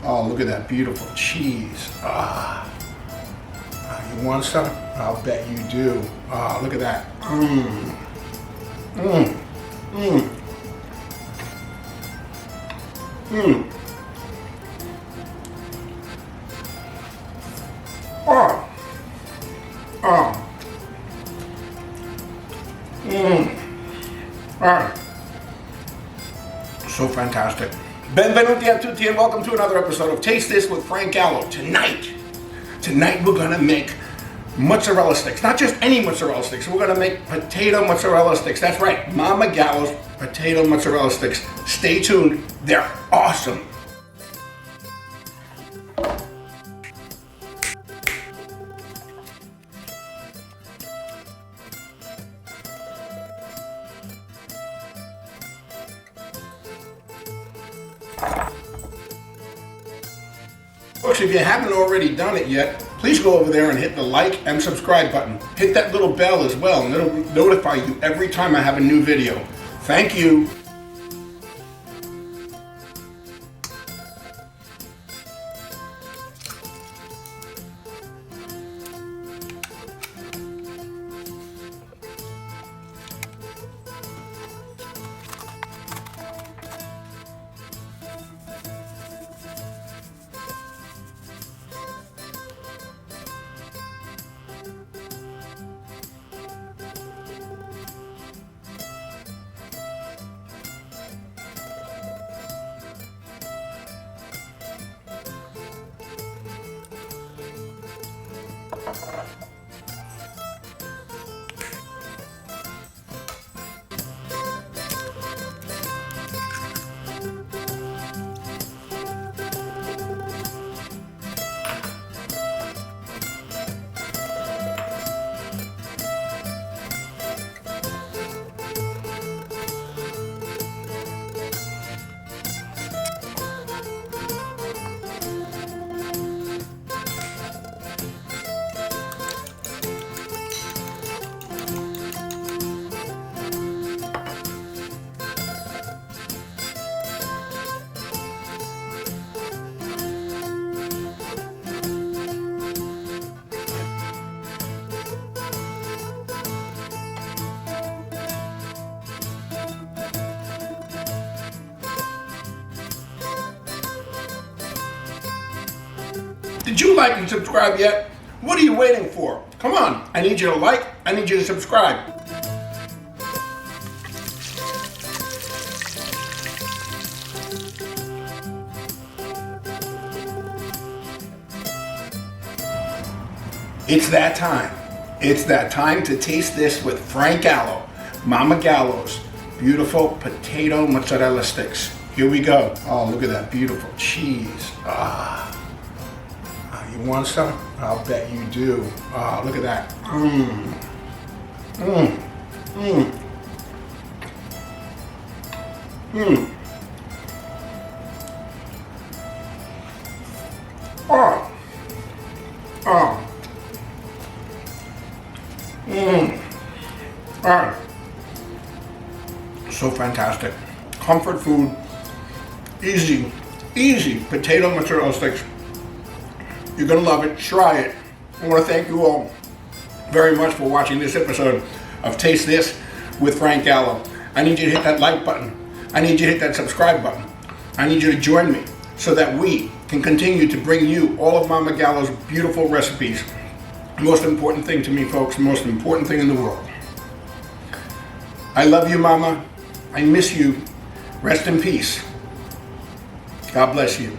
Oh, look at that beautiful cheese. You want some? I'll bet you do. Look at that. Mmm. Mmm. Mmm. Mmm. Oh. Oh. Mmm. Ah. So fantastic. Benvenuti a tutti and welcome to another episode of Taste This with Frank Gallo. Tonight we're gonna make mozzarella sticks. Not just any mozzarella sticks. We're gonna make potato mozzarella sticks. That's right, Mama Gallo's potato mozzarella sticks. Stay tuned, they're awesome. Folks, if you haven't already done it yet, please go over there and hit the like and subscribe button. Hit that little bell as well, and it'll notify you every time I have a new video. Thank you. Did you like and subscribe yet? What are you waiting for? Come on, I need you to like, I need you to subscribe. It's that time. It's that time to taste this with Frank Gallo, Mama Gallo's beautiful potato mozzarella sticks. Here we go. Oh, look at that beautiful cheese. You want some? I'll bet you do. Look at that. Mmm. Mmm. Mmm. Mmm. Oh. Oh. Mmm. Ah. So fantastic. Comfort food. Easy potato mozzarella sticks. You're gonna love it. Try it. I want to thank you all very much for watching this episode of Taste This with Frank Gallo. I need you to hit that like button. I need you to hit that subscribe button. I need you to join me so that we can continue to bring you all of Mama Gallo's beautiful recipes. The most important thing to me, folks, the most important thing in the world. I love you, Mama. I miss you. Rest in peace. God bless you.